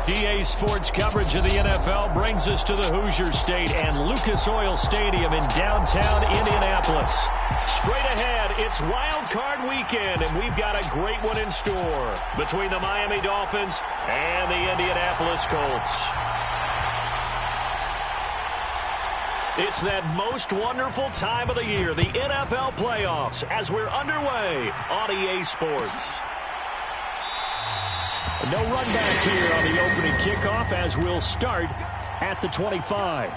DA Sports coverage of the NFL brings us to the Hoosier State and Lucas Oil Stadium in downtown Indianapolis. Straight ahead, it's Wild Card Weekend, and we've got a great one in store between the Miami Dolphins and the Indianapolis Colts. It's that most wonderful time of the year, the NFL playoffs, as we're underway on EA Sports. No run back here on the opening kickoff as we'll start at the 25.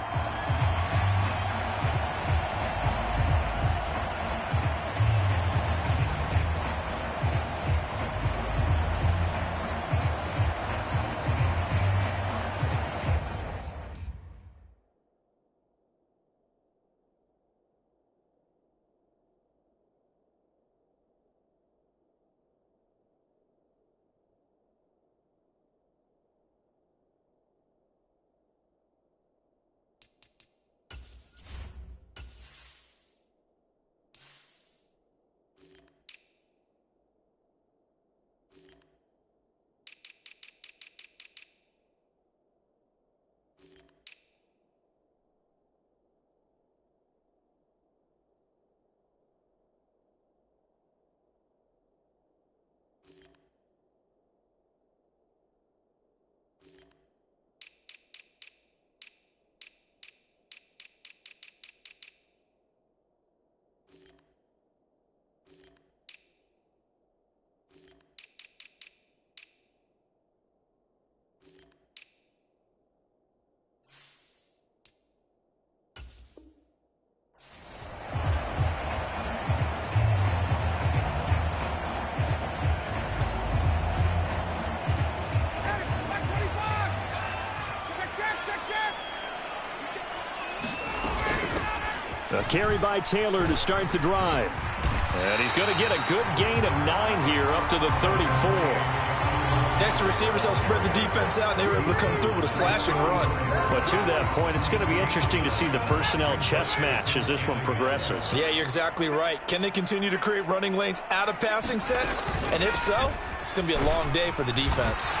A carry by Taylor to start the drive. And he's going to get a good gain of 9 here up to the 34. Extra receivers help spread the defense out, and they were able to come through with a slashing run. But to that point, it's going to be interesting to see the personnel chess match as this one progresses. Yeah, you're exactly right. Can they continue to create running lanes out of passing sets? And if so, it's going to be a long day for the defense.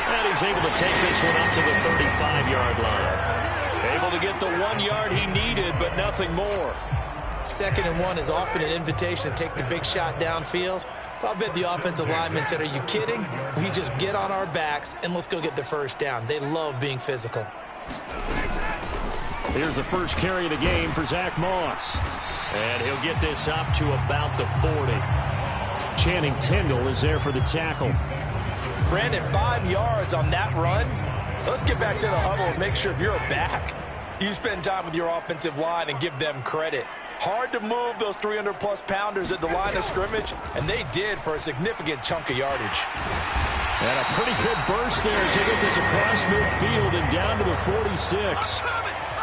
And he's able to take this one up to the 35-yard line. Able to get the 1 yard he needed, but nothing more. 2nd and 1 is often an invitation to take the big shot downfield. I'll bet the offensive lineman said, are you kidding? We just get on our backs and let's go get the first down. They love being physical. Here's the first carry of the game for Zach Moss. And he'll get this up to about the 40. Channing Tindall is there for the tackle. Brandon, 5 yards on that run. Let's get back to the huddle and make sure if you're a back, you spend time with your offensive line and give them credit. Hard to move those 300-plus pounders at the line of scrimmage, and they did for a significant chunk of yardage. And a pretty good burst there as they get this across midfield and down to the 46.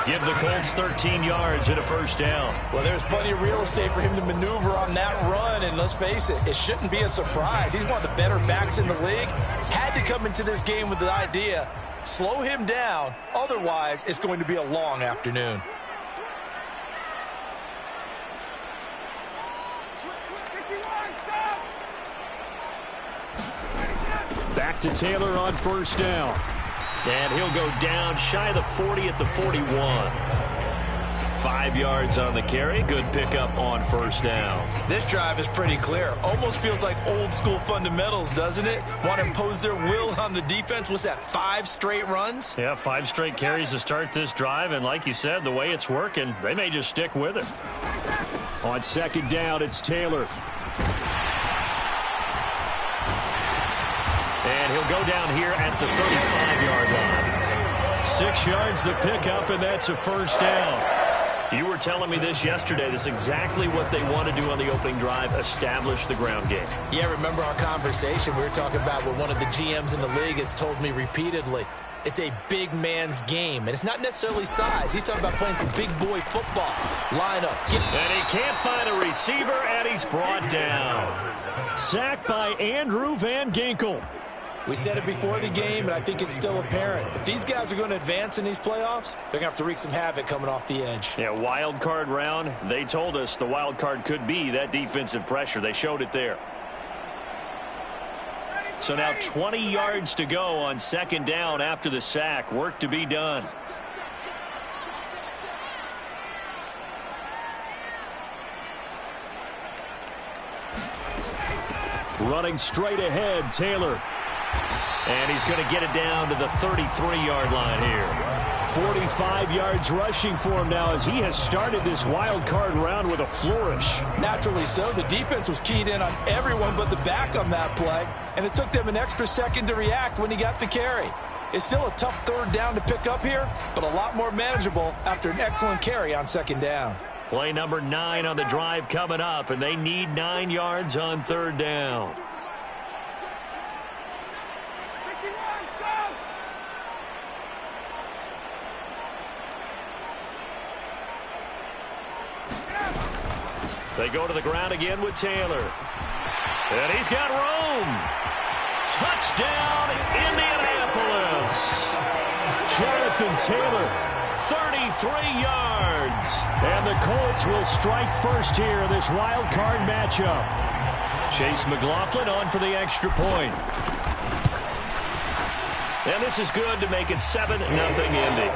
Give the Colts 13 yards and a first down. Well, there's plenty of real estate for him to maneuver on that run, and let's face it, it shouldn't be a surprise. He's one of the better backs in the league. Had to come into this game with the idea, slow him down, otherwise it's going to be a long afternoon. Back to Taylor on first down. And he'll go down shy of the 40 at the 41. 5 yards on the carry. Good pickup on first down. This drive is pretty clear. Almost feels like old school fundamentals, doesn't it? Want to impose their will on the defense. What's that, 5 straight runs? Yeah, 5 straight carries to start this drive. And like you said, the way it's working, they may just stick with it. On second down, it's Taylor. And he'll go down here at the 35-yard line. 6 yards the pickup, and that's a first down. You were telling me this yesterday. This is exactly what they want to do on the opening drive, establish the ground game. Yeah, remember our conversation? We were talking about what one of the GMs in the league has told me repeatedly. It's a big man's game, and it's not necessarily size. He's talking about playing some big boy football. Line up. And he can't find a receiver, and he's brought down. Sacked by Andrew Van Ginkel. We said it before the game, and I think it's still apparent. If these guys are going to advance in these playoffs, they're going to have to wreak some havoc coming off the edge. Yeah, wild card round. They told us the wild card could be that defensive pressure. They showed it there. So now 20 yards to go on second down after the sack. Work to be done. Running straight ahead, Taylor. And he's going to get it down to the 33-yard line here. 45 yards rushing for him now as he has started this wild card round with a flourish. Naturally so. The defense was keyed in on everyone but the back on that play, and it took them an extra second to react when he got the carry. It's still a tough third down to pick up here, but a lot more manageable after an excellent carry on second down. Play number 9 on the drive coming up, and they need 9 yards on third down. They go to the ground again with Taylor. And he's got room. Touchdown, Indianapolis. Jonathan Taylor, 33 yards. And the Colts will strike first here in this wild card matchup. Chase McLaughlin on for the extra point. And this is good to make it 7-0 Indy.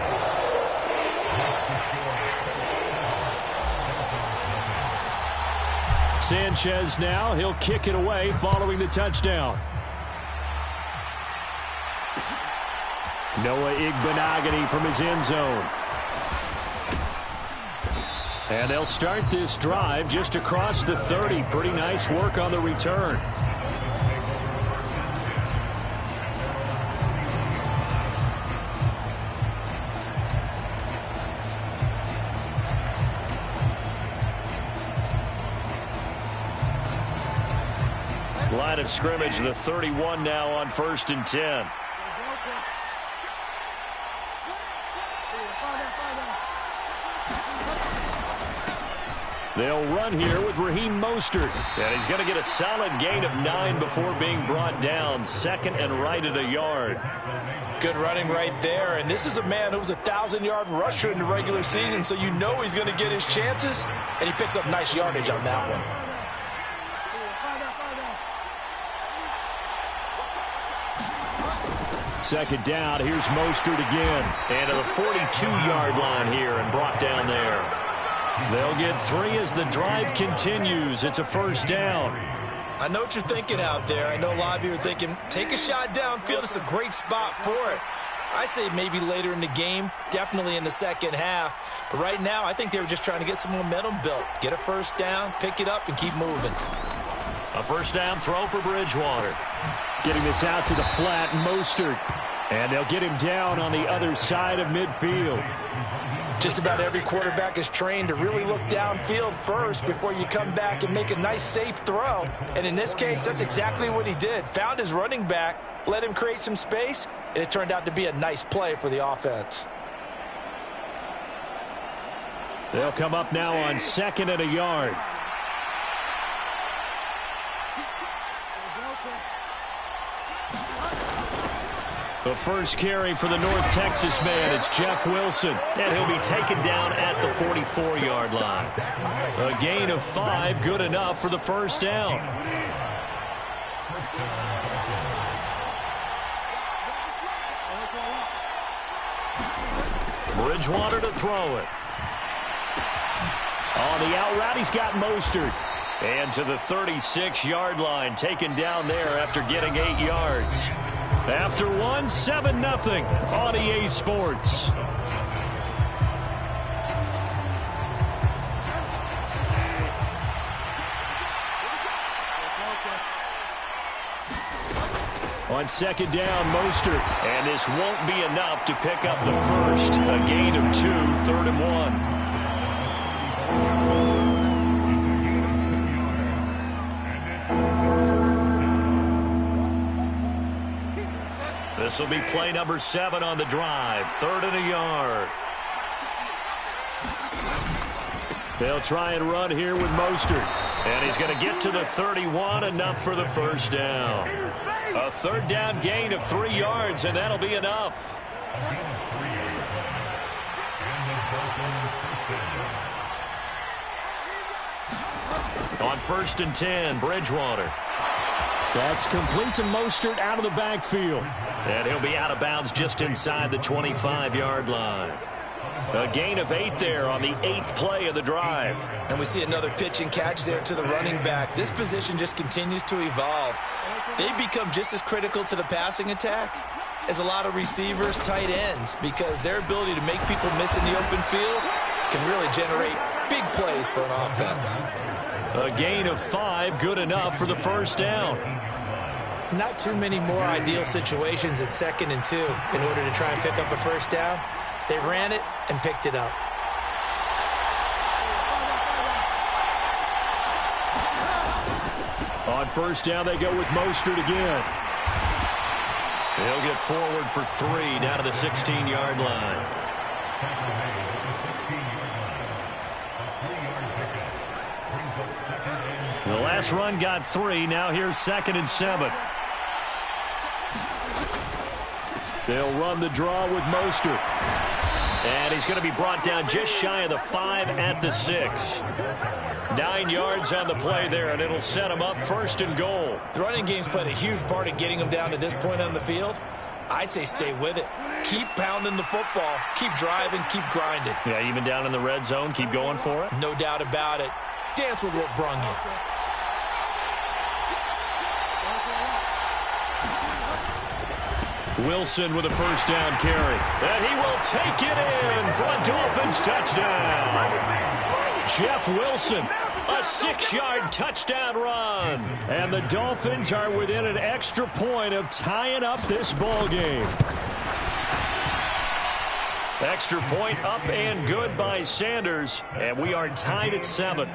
Sanchez now. He'll kick it away following the touchdown. Noah Igbenogany from his end zone. And they'll start this drive just across the 30. Pretty nice work on the return. Line of scrimmage, the 31 now on 1st and 10. They'll run here with Raheem Mostert. And he's going to get a solid gain of 9 before being brought down. Second and right at a yard. Good running right there. And this is a man who was a 1,000-yard rusher in the regular season, so you know he's going to get his chances. And he picks up nice yardage on that one. Second down, here's Mostert again. And to the 42-yard line here and brought down there. They'll get 3 as the drive continues. It's a first down. I know what you're thinking out there. I know a lot of you are thinking, take a shot downfield. It's a great spot for it. I'd say maybe later in the game, definitely in the second half. But right now, I think they were just trying to get some momentum built. Get a first down, pick it up, and keep moving. A first down throw for Bridgewater. Getting this out to the flat, Mostert. And they'll get him down on the other side of midfield. Just about every quarterback is trained to really look downfield first before you come back and make a nice, safe throw. And in this case, that's exactly what he did. Found his running back, let him create some space, and it turned out to be a nice play for the offense. They'll come up now on 2nd and a yard. The first carry for the North Texas man, it's Jeff Wilson, and he'll be taken down at the 44-yard line. A gain of 5, good enough for the first down. Bridgewater to throw it. On the out route, he's got Mostert. And to the 36-yard line, taken down there after getting 8 yards. After 1, 7-0 on EA Sports. On second down, Mostert. And this won't be enough to pick up the first. A gain of 2, 3rd and 1. This will be play number 7 on the drive. 3rd and a yard. They'll try and run here with Mostert. And he's going to get to the 31, enough for the first down. A 3rd down gain of 3 yards, and that'll be enough. On 1st and 10, Bridgewater. That's complete to Mostert out of the backfield. And he'll be out of bounds just inside the 25-yard line. A gain of 8 there on the 8th play of the drive. And we see another pitch and catch there to the running back. This position just continues to evolve. They become just as critical to the passing attack as a lot of receivers, tight ends, because their ability to make people miss in the open field can really generate big plays for an offense. A gain of 5, good enough for the first down. Not too many more ideal situations at 2nd and 2 in order to try and pick up a first down. They ran it and picked it up. On first down, they go with Mostert again. He'll get forward for 3 down to the 16-yard line. The last run got 3. Now here's 2nd and 7. They'll run the draw with Mostert. And he's going to be brought down just shy of the 5 at the 6. 9 yards on the play there, and it'll set him up 1st and goal. The running game's played a huge part in getting him down to this point on the field. I say stay with it. Keep pounding the football. Keep driving. Keep grinding. Yeah, even down in the red zone, keep going for it. No doubt about it. Dance with what brung you. Wilson with a first down carry. And he will take it in for a Dolphins touchdown. Jeff Wilson, a 6-yard touchdown run. And the Dolphins are within an extra point of tying up this ball game. Extra point up and good by Sanders. And we are tied at 7.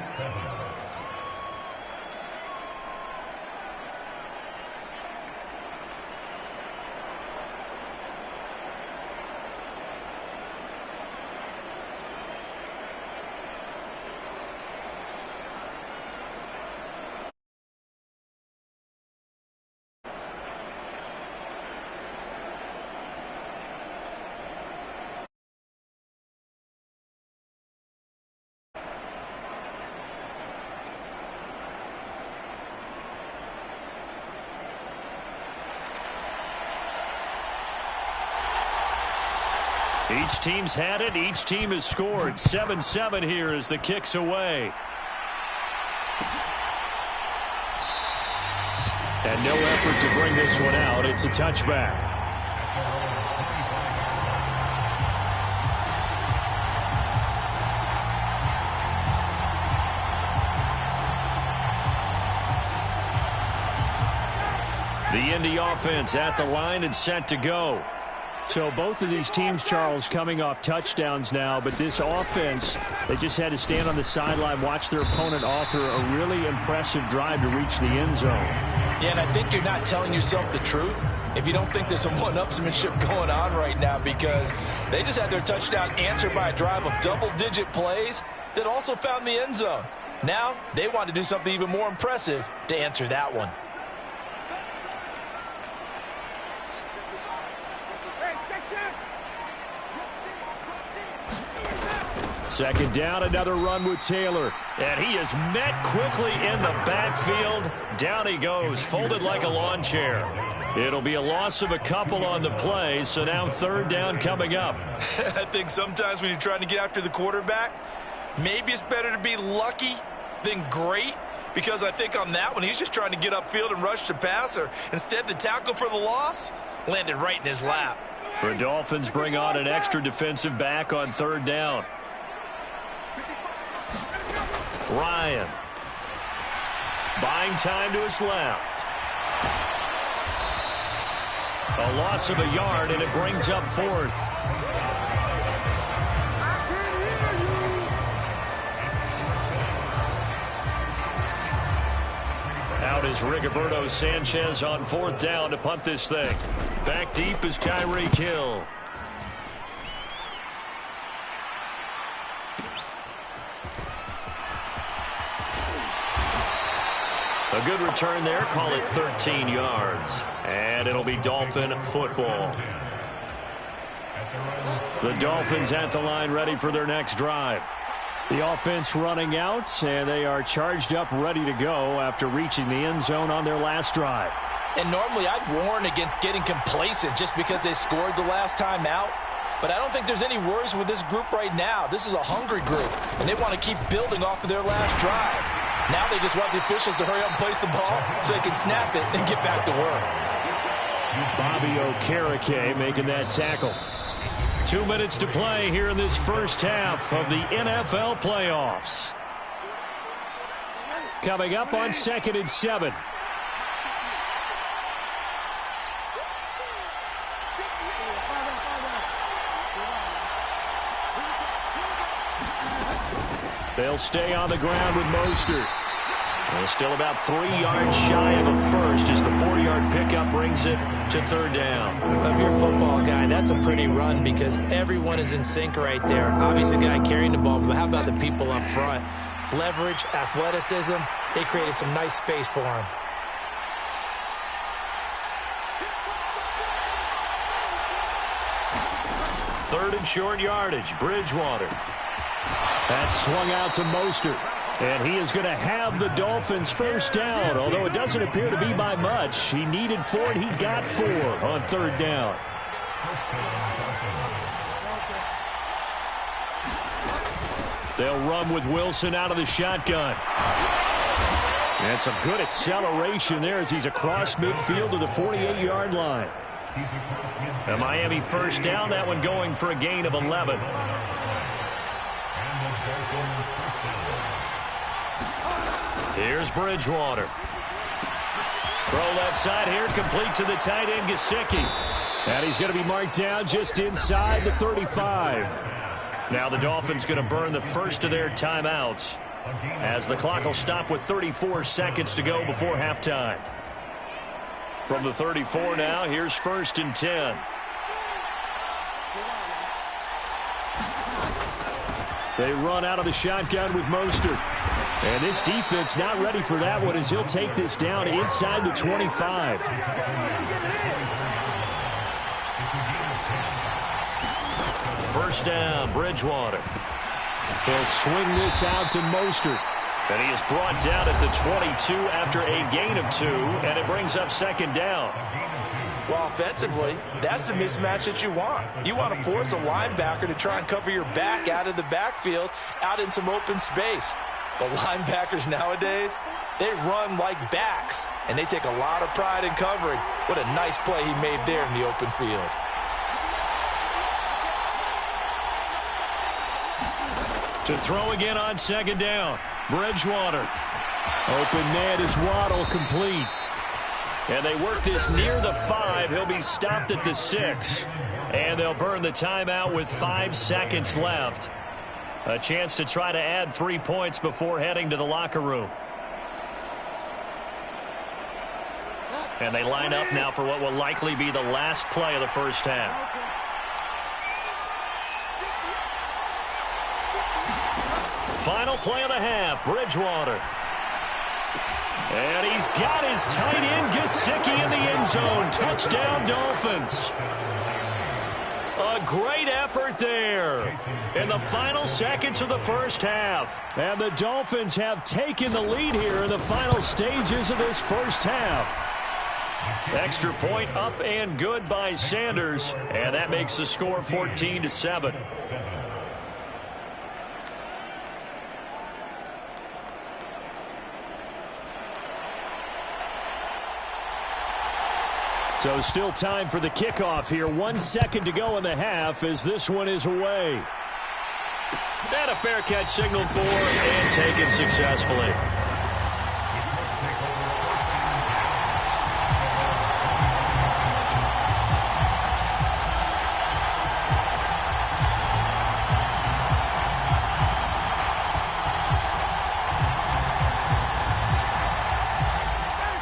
Each team's had it. Each team has scored. 7-7 here as the kick's away. And no effort to bring this one out. It's a touchback. The Indy offense at the line and set to go. So both of these teams, Charles, coming off touchdowns now, but this offense, they just had to stand on the sideline, watch their opponent author a really impressive drive to reach the end zone. Yeah, and I think you're not telling yourself the truth if you don't think there's some one-upsmanship going on right now, because they just had their touchdown answered by a drive of double-digit plays that also found the end zone. Now they want to do something even more impressive to answer that one. Second down, another run with Taylor. And he is met quickly in the backfield. Down he goes, folded like a lawn chair. It'll be a loss of a couple on the play, so now third down coming up. I think sometimes when you're trying to get after the quarterback, maybe it's better to be lucky than great, because I think on that one, he's just trying to get upfield and rush the passer. Instead, the tackle for the loss landed right in his lap. The Dolphins bring on an extra defensive back on third down. Ryan. Buying time to his left. A loss of a yard, and it brings up fourth. Out is Rigoberto Sanchez on fourth down to punt this thing. Back deep is Tyreek Hill. A good return there. Call it 13 yards. And it'll be Dolphin football. The Dolphins at the line ready for their next drive. The offense running out, and they are charged up, ready to go after reaching the end zone on their last drive. And normally I'd warn against getting complacent just because they scored the last time out. But I don't think there's any worries with this group right now. This is a hungry group, and they want to keep building off of their last drive. Now they just want the officials to hurry up and place the ball so they can snap it and get back to work. Bobby Okereke making that tackle. 2 minutes to play here in this first half of the NFL playoffs. Coming up on 2nd and 7. They'll stay on the ground with Mostert. They're still about 3 yards shy of a first as the 4-yard pickup brings it to 3rd down. If you're a football guy, that's a pretty run because everyone is in sync right there. Obviously, the guy carrying the ball, but how about the people up front? Leverage, athleticism, they created some nice space for him. Third and short yardage, Bridgewater. That's swung out to Mostert. And he is going to have the Dolphins first down, although it doesn't appear to be by much. He needed 4, and he got 4 on 3rd down. They'll run with Wilson out of the shotgun. And some good acceleration there as he's across midfield to the 48-yard line. A Miami first down, that one going for a gain of 11. Here's Bridgewater. Throw left side here, complete to the tight end, Gesicki. And he's going to be marked down just inside the 35. Now the Dolphins going to burn the first of their timeouts as the clock will stop with 34 seconds to go before halftime. From the 34 now, here's 1st and 10. They run out of the shotgun with Mostert. And this defense not ready for that one as he'll take this down inside the 25. First down, Bridgewater. He'll swing this out to Mostert. And he is brought down at the 22 after a gain of 2, and it brings up 2nd down. Well, offensively, that's the mismatch that you want. You want to force a linebacker to try and cover your back out of the backfield, out in some open space. The linebackers nowadays, they run like backs, and they take a lot of pride in covering. What a nice play he made there in the open field. To throw again on 2nd down, Bridgewater. Open man is Waddle, complete. And they work this near the 5. He'll be stopped at the 6. And they'll burn the timeout with 5 seconds left. A chance to try to add 3 points before heading to the locker room. And they line up now for what will likely be the last play of the first half. Final play of the half, Bridgewater. And he's got his tight end, Gesicki, in the end zone. Touchdown, Dolphins. A great effort there in the final seconds of the first half. And the Dolphins have taken the lead here in the final stages of this first half. Extra point up and good by Sanders. And that makes the score 14-7. So still time for the kickoff here. 1 second to go in the half as this one is away. And a fair catch signaled for and taken successfully.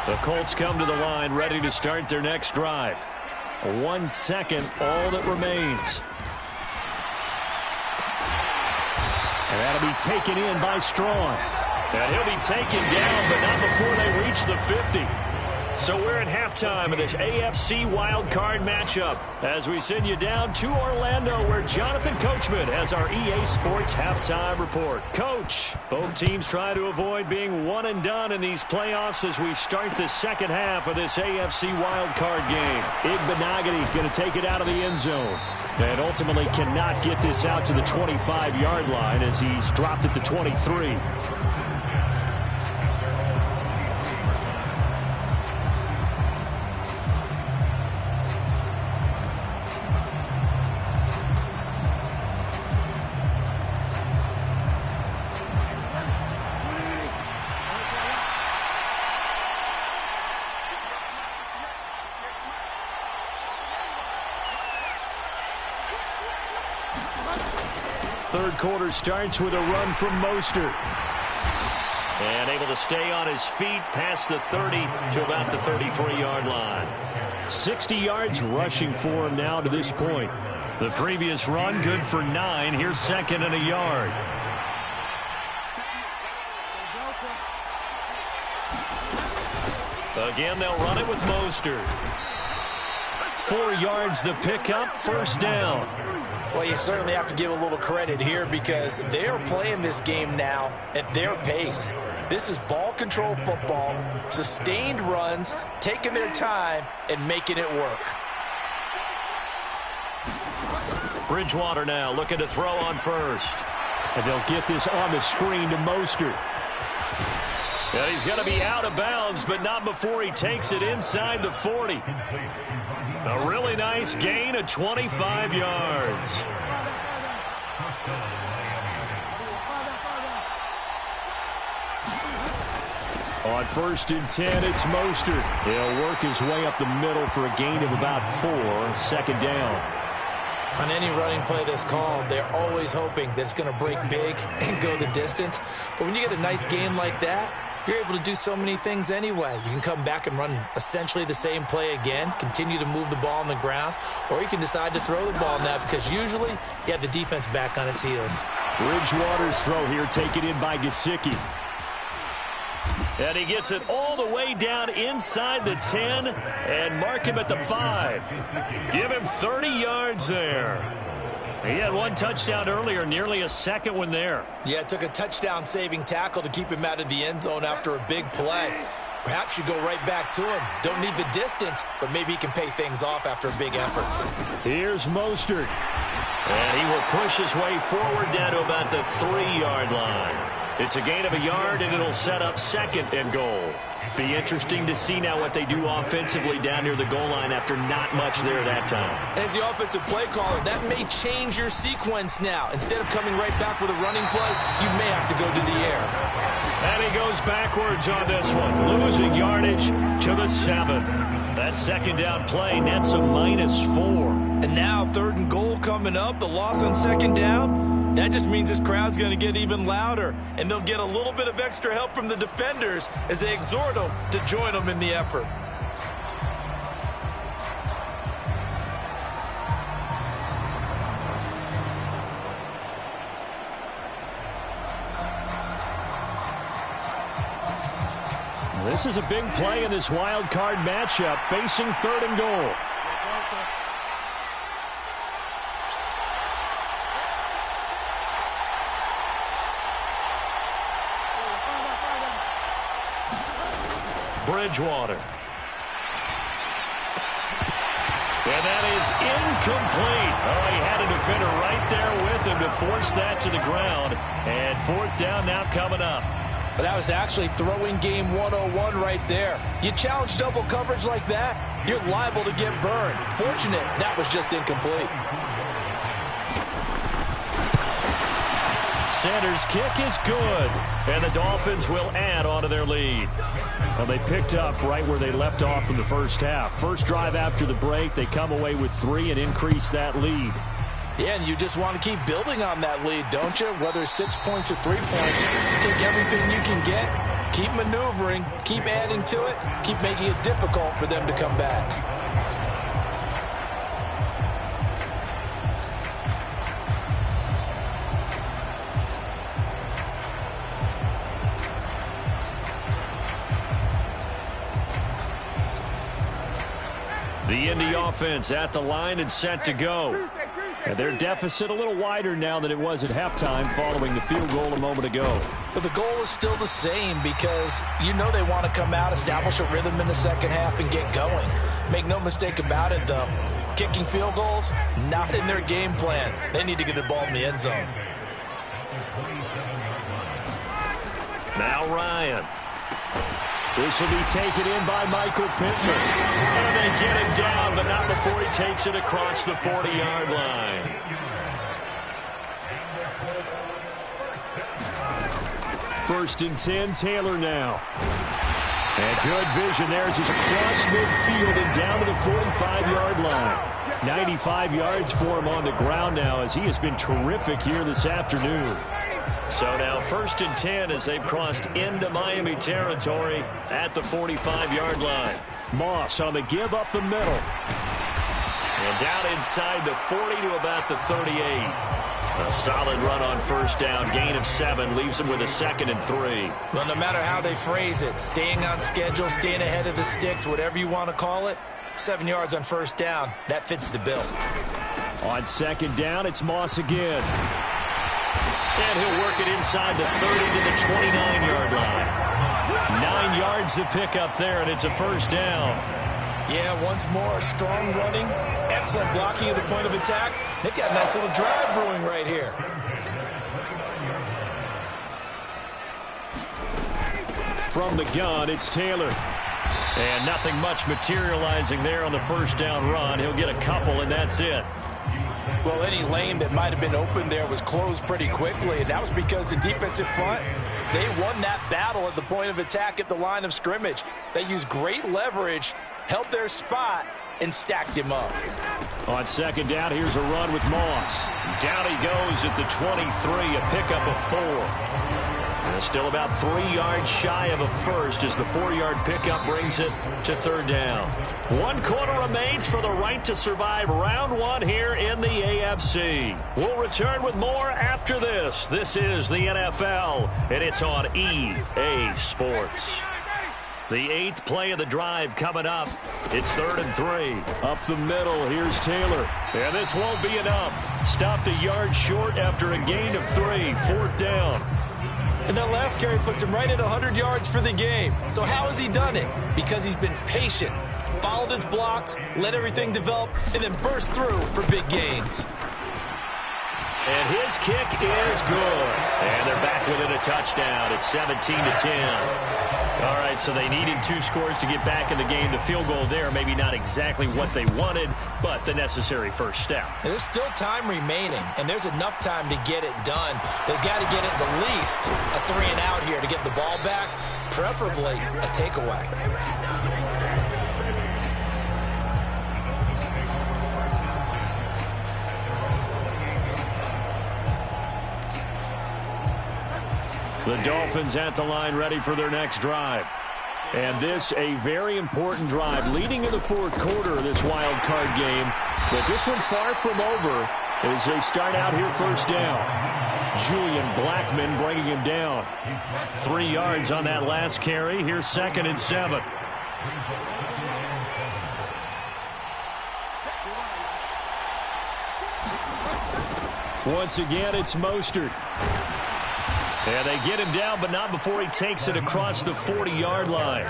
The Colts come to the line ready to start their next drive. 1 second, all that remains. And that'll be taken in by Strong. And he'll be taken down, but not before they reach the 50. So we're at halftime of this AFC wildcard matchup as we send you down to Orlando where Jonathan Coachman has our EA Sports halftime report. Coach, both teams try to avoid being one and done in these playoffs as we start the second half of this AFC wildcard game. Igbenogany going to take it out of the end zone and ultimately cannot get this out to the 25-yard line as he's dropped it to 23. Third quarter starts with a run from Mostert. And able to stay on his feet past the 30 to about the 33-yard line. 60 yards rushing for him now to this point. The previous run good for 9. Here's second and a yard. Again, they'll run it with Mostert. 4 yards the pickup, first down. Well, you certainly have to give a little credit here because they are playing this game now at their pace. This is ball control football, sustained runs, taking their time, and making it work. Bridgewater now looking to throw on first. And they'll get this on the screen to Mostert. Yeah, he's going to be out of bounds, but not before he takes it inside the 40. A really nice gain of 25 yards. On first and 10, it's Mostert. He'll work his way up the middle for a gain of about 4. Second down. On any running play that's called, they're always hoping that it's going to break big and go the distance. But when you get a nice gain like that, you're able to do so many things anyway. You can come back and run essentially the same play again, continue to move the ball on the ground, or you can decide to throw the ball now because usually you have the defense back on its heels. Bridgewater's throw here taken in by Gesicki. And he gets it all the way down inside the 10 and mark him at the 5. Give him 30 yards there. He had one touchdown earlier, nearly a second one there. Yeah, it took a touchdown-saving tackle to keep him out of the end zone after a big play. Perhaps you go right back to him. Don't need the distance, but maybe he can pay things off after a big effort. Here's Mostert. And he will push his way forward down to about the 3-yard line. It's a gain of a yard, and it'll set up second and goal. Be interesting to see now what they do offensively down near the goal line after not much there that time. As the offensive play caller, that may change your sequence now. Instead of coming right back with a running play, you may have to go to the air. And he goes backwards on this one, losing yardage to the 7. That second down play nets a -4. And now third and goal coming up, the loss on second down. That just means this crowd's going to get even louder, and they'll get a little bit of extra help from the defenders as they exhort them to join them in the effort. This is a big play in this wild card matchup, facing third and goal. Bridgewater. And that is incomplete. Oh, he had a defender right there with him to force that to the ground. And fourth down now coming up. But that was actually throwing game 101 right there. You challenge double coverage like that, you're liable to get burned. Fortunate, that was just incomplete. Sanders' kick is good. And the Dolphins will add on to their lead. Well, they picked up right where they left off in the first half. First drive after the break, they come away with 3 and increase that lead. Yeah, and you just want to keep building on that lead, don't you? Whether it's 6 points or 3 points, take everything you can get, keep maneuvering, keep adding to it, keep making it difficult for them to come back. Indy offense at the line and set to go. And their deficit a little wider now than it was at halftime following the field goal a moment ago. But the goal is still the same because you know they want to come out, establish a rhythm in the second half, and get going. Make no mistake about it, though. Kicking field goals, not in their game plan. They need to get the ball in the end zone. Now Ryan. This will be taken in by Michael Pittman. And they get him down, but not before he takes it across the 40-yard line. First and 10, Taylor now. And good vision there as he's across midfield and down to the 45-yard line. 95 yards for him on the ground now as he has been terrific here this afternoon. So now first and 10 as they've crossed into Miami territory at the 45-yard line. Moss on the give up the middle. And down inside the 40 to about the 38. A solid run on first down. Gain of 7 leaves them with a 2nd and 3. Well, no matter how they phrase it, staying on schedule, staying ahead of the sticks, whatever you want to call it, 7 yards on first down, that fits the bill. On second down, it's Moss again. And he'll work it inside the 30 to the 29-yard line. 9 yards to pick up there, and it's a first down. Yeah, once more, strong running, excellent blocking at the point of attack. They've got a nice little drive brewing right here. From the gun, it's Taylor. And nothing much materializing there on the first down run. He'll get a couple, and that's it. Well, any lane that might have been open there was closed pretty quickly, and that was because the defensive front, they won that battle at the point of attack at the line of scrimmage. They used great leverage, held their spot, and stacked him up. On second down, here's a run with Moss. Down he goes at the 23, a pickup of 4. And still about 3 yards shy of a first as the 4-yard pickup brings it to third down. 1 quarter remains for the right to survive round 1 here in the AFC. We'll return with more after this. This is the NFL, and it's on EA Sports. The 8th play of the drive coming up. It's 3rd and 3. Up the middle, here's Taylor. And this won't be enough. Stopped a yard short after a gain of 3. 4th down. And that last carry puts him right at 100 yards for the game. So how has he done it? Because he's been patient, followed his blocks, let everything develop, and then burst through for big gains. And his kick is good. And they're back within a touchdown. It's 17-10. All right, so they needed 2 scores to get back in the game. The field goal there, maybe not exactly what they wanted, but the necessary first step. There's still time remaining, and there's enough time to get it done. They've got to get at the least a 3 and out here to get the ball back, preferably a takeaway. The Dolphins at the line ready for their next drive. And this a very important drive leading in the 4th quarter of this wild card game. But this one far from over as they start out here first down. Julian Blackmon bringing him down. 3 yards on that last carry. Here's 2nd and 7. Once again, it's Mostert. And they get him down, but not before he takes it across the 40-yard line.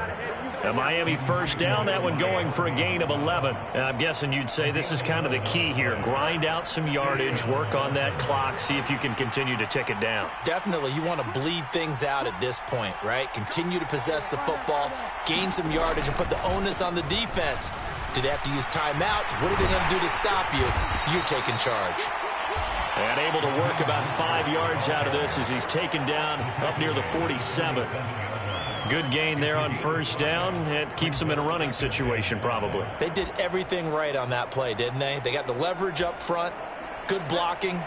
A Miami first down, that one going for a gain of 11. And I'm guessing you'd say this is kind of the key here. Grind out some yardage, work on that clock, see if you can continue to tick it down. Definitely, you want to bleed things out at this point, right? Continue to possess the football, gain some yardage, and put the onus on the defense. Do they have to use timeouts? What are they going to do to stop you? You're taking charge. And able to work about 5 yards out of this as he's taken down up near the 47. Good gain there on first down. It keeps them in a running situation probably. They did everything right on that play, didn't they? They got the leverage up front, good blocking,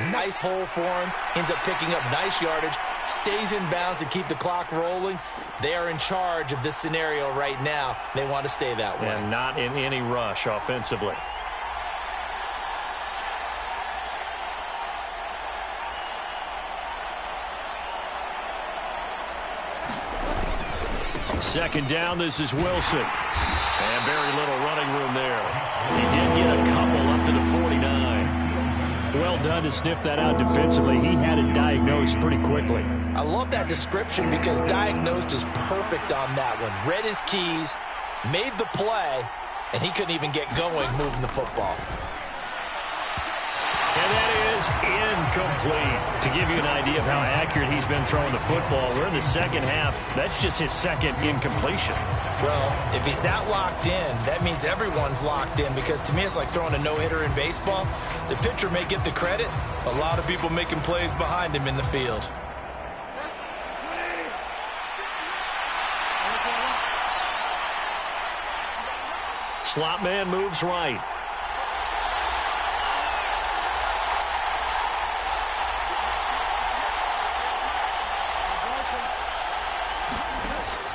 nice hole for him, ends up picking up nice yardage, stays in bounds to keep the clock rolling. They are in charge of this scenario right now. They want to stay that way. And not in any rush offensively. Second down, this is Wilson. And very little running room there. well done to sniff that out defensively. He had it diagnosed pretty quickly. I love that description because diagnosed is perfect on that one. Read his keys, made the play, and he couldn't even get going moving the football. And that is incomplete. To give you an idea of how accurate he's been throwing the football, we're in the second half. That's just his second incompletion. Well, if he's not locked in, that means everyone's locked in, because to me it's like throwing a no-hitter in baseball. The pitcher may get the credit, a lot of people making plays behind him in the field. Slot man moves right.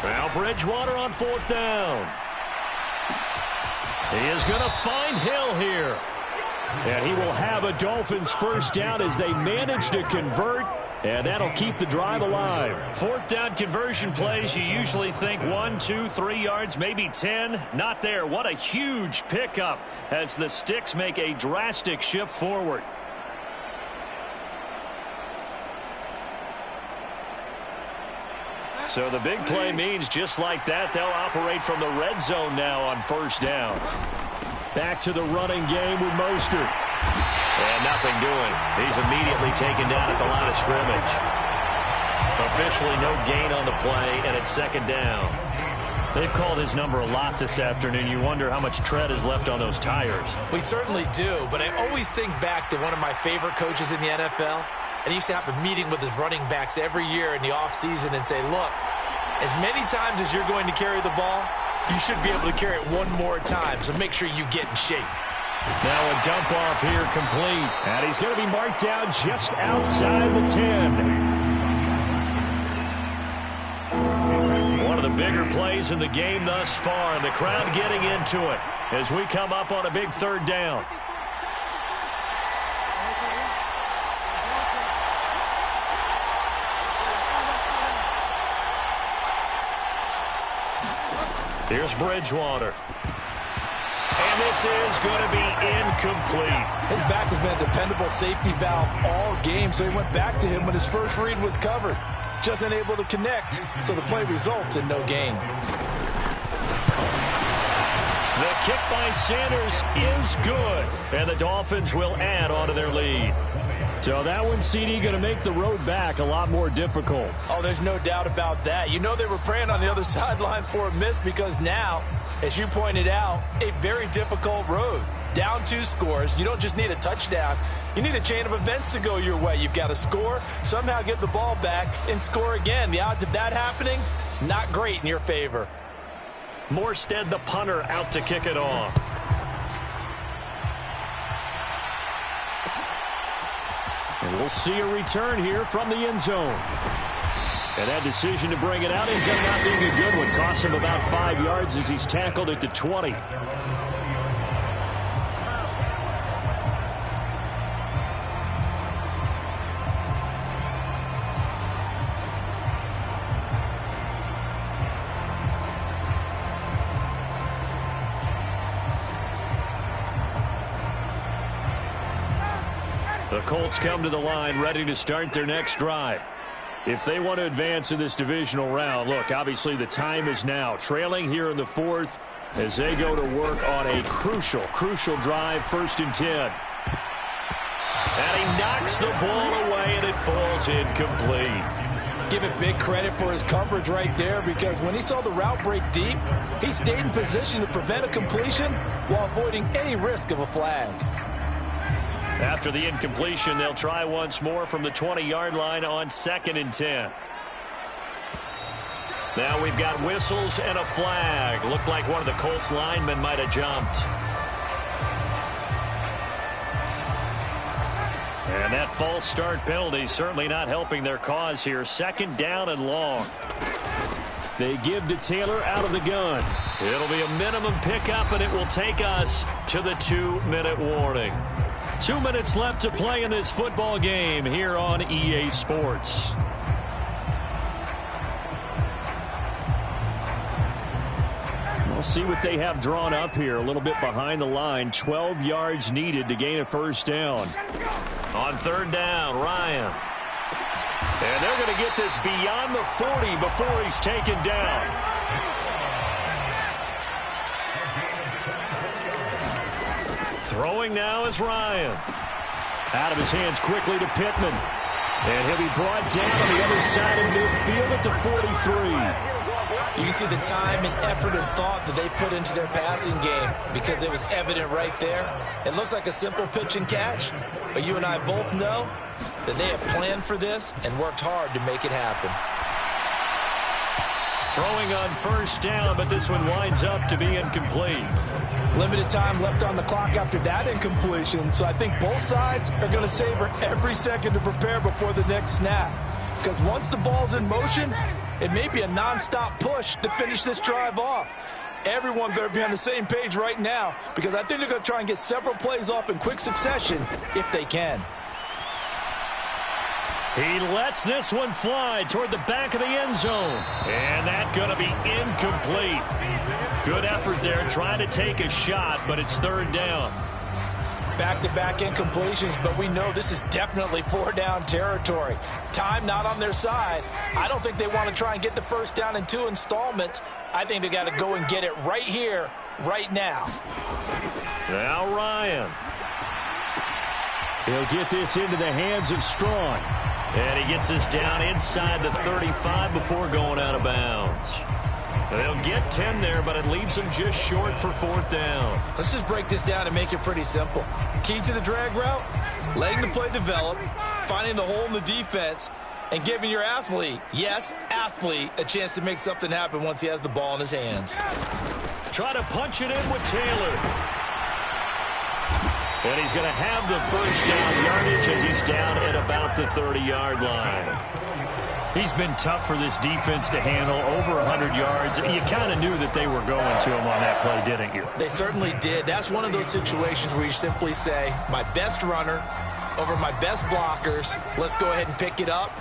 Now Bridgewater on fourth down. He is going to find Hill here. And he will have a Dolphins first down as they manage to convert. And that'll keep the drive alive. Fourth down conversion plays, you usually think 1, 2, 3 yards, maybe 10. Not there. What a huge pickup as the Sticks make a drastic shift forward. So the big play means just like that, they'll operate from the red zone now on first down. Back to the running game with Mostert. And nothing doing. He's immediately taken down at the line of scrimmage. Officially no gain on the play, and it's second down. They've called his number a lot this afternoon. You wonder how much tread is left on those tires. We certainly do, but I always think back to one of my favorite coaches in the NFL. And he used to have a meeting with his running backs every year in the offseason and say, look, as many times as you're going to carry the ball, you should be able to carry it one more time, so make sure you get in shape. Now a dump off here complete. And he's going to be marked down just outside the 10. One of the bigger plays in the game thus far, and the crowd getting into it as we come up on a big third down. Here's Bridgewater. And this is going to be incomplete. His back has been a dependable safety valve all game, so he went back to him when his first read was covered. Just unable to connect, so the play results in no gain. The kick by Sanders is good, and the Dolphins will add on to their lead. So that one, CD, going to make the road back a lot more difficult. Oh, there's no doubt about that. You know they were praying on the other sideline for a miss, because now, as you pointed out, a very difficult road. Down 2 scores. You don't just need a touchdown. You need a chain of events to go your way. You've got to score, somehow get the ball back, and score again. The odds of that happening, not great in your favor. Morstead, the punter, out to kick it off. And we'll see a return here from the end zone. And that decision to bring it out ends up not being a good one. Costs him about 5 yards as he's tackled at the 20. The Colts come to the line ready to start their next drive. If they want to advance in this divisional round, look, obviously the time is now. Trailing here in the fourth as they go to work on a crucial drive, 1st and 10. And he knocks the ball away, and it falls incomplete. Give it big credit for his coverage right there, because when he saw the route break deep, he stayed in position to prevent a completion while avoiding any risk of a flag. After the incompletion, they'll try once more from the 20-yard line on 2nd and 10. Now we've got whistles and a flag. Looked like one of the Colts linemen might have jumped. And that false start penalty certainly not helping their cause here. 2nd down and long. They give to Taylor out of the gun. It'll be a minimum pickup, and it will take us to the 2-minute warning. 2 minutes left to play in this football game here on EA Sports. We'll see what they have drawn up here. A little bit behind the line. 12 yards needed to gain a first down. On third down, Ryan. And they're going to get this beyond the 40 before he's taken down. Throwing now is Ryan. Out of his hands quickly to Pittman. And he'll be brought down on the other side of midfield at the 43. You can see the time and effort and thought that they put into their passing game because it was evident right there. It looks like a simple pitch and catch, but you and I both know that they have planned for this and worked hard to make it happen. Throwing on first down, but this one winds up to be incomplete. Limited time left on the clock after that incompletion, so I think both sides are going to savor every second to prepare before the next snap. Because once the ball's in motion, it may be a nonstop push to finish this drive off. Everyone better be on the same page right now because I think they're going to try and get several plays off in quick succession if they can. He lets this one fly toward the back of the end zone. And that's going to be incomplete. Good effort there trying to take a shot, but it's third down. Back-to-back incompletions, but we know this is definitely four-down territory. Time not on their side. I don't think they want to try and get the first down in 2 installments. I think they got to go and get it right here, right now. Now Ryan. He'll get this into the hands of Strong. And he gets this down inside the 35 before going out of bounds. They'll get 10 there, but it leaves them just short for fourth down. Let's just break this down and make it pretty simple. Key to the drag route, letting the play develop, finding the hole in the defense, and giving your athlete, yes, athlete, a chance to make something happen once he has the ball in his hands. Try to punch it in with Taylor. And he's going to have the first down yardage as he's down at about the 30-yard line. He's been tough for this defense to handle, over 100 yards. You kind of knew that they were going to him on that play, didn't you? They certainly did. That's one of those situations where you simply say, my best runner over my best blockers, let's go ahead and pick it up.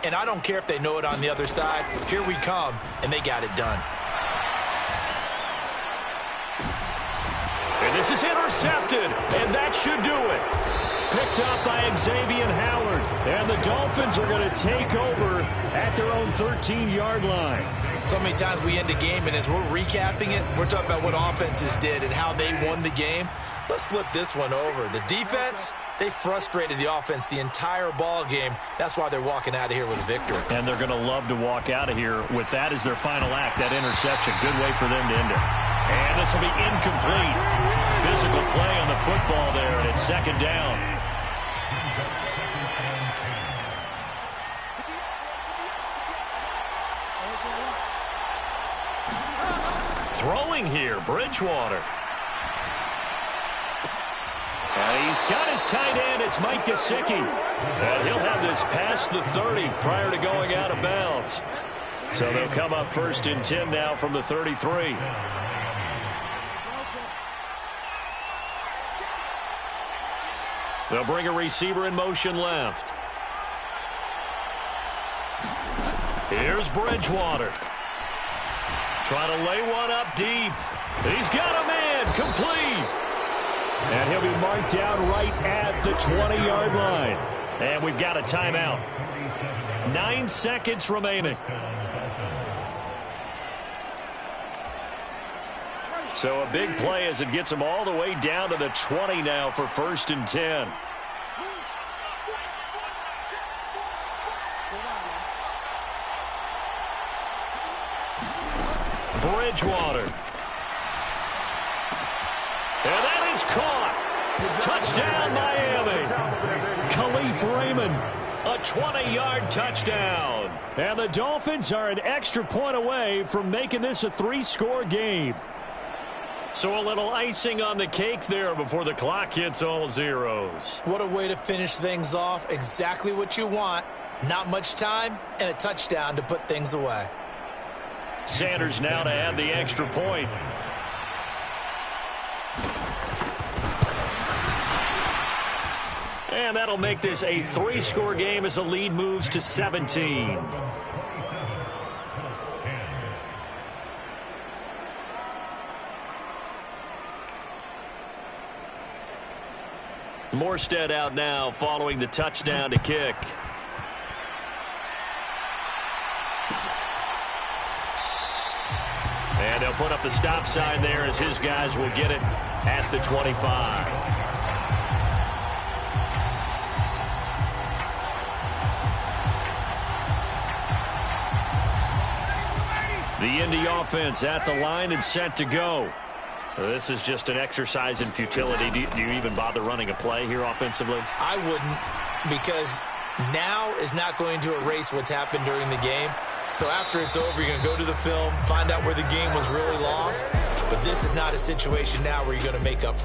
And I don't care if they know it on the other side. Here we come, and they got it done. And this is intercepted, and that should do it. Picked up by Xavier Howard. And the Dolphins are going to take over at their own 13-yard line. So many times we end a game, and as we're recapping it, we're talking about what offenses did and how they won the game. Let's flip this one over. The defense, they frustrated the offense the entire ball game. That's why they're walking out of here with a victory. And they're going to love to walk out of here with that as their final act, that interception. Good way for them to end it. And this will be incomplete. Physical play on the football there, and it's second down. Throwing here, Bridgewater. And he's got his tight end. It's Mike Gesicki. And he'll have this past the 30 prior to going out of bounds. So they'll come up first and 10 now from the 33. They'll bring a receiver in motion left. Here's Bridgewater. Trying to lay one up deep. He's got a man. Complete. And he'll be marked down right at the 20-yard line. And we've got a timeout. 9 seconds remaining. So a big play as it gets them all the way down to the 20 now for first and 10. Bridgewater. And that is caught. Touchdown, Miami. Khalif Raymond, a 20-yard touchdown. And the Dolphins are an extra point away from making this a 3-score game. So a little icing on the cake there before the clock hits all zeros. What a way to finish things off. Exactly what you want. Not much time and a touchdown to put things away. Sanders now to add the extra point. And that'll make this a 3-score game as the lead moves to 17. Morstead out now following the touchdown to kick. And they'll put up the stop sign there as his guys will get it at the 25. The Indy offense at the line and set to go. This is just an exercise in futility. Do you even bother running a play here offensively? I wouldn't, because now is not going to erase what's happened during the game. So after it's over, you're going to go to the film, find out where the game was really lost. But this is not a situation now where you're going to make up.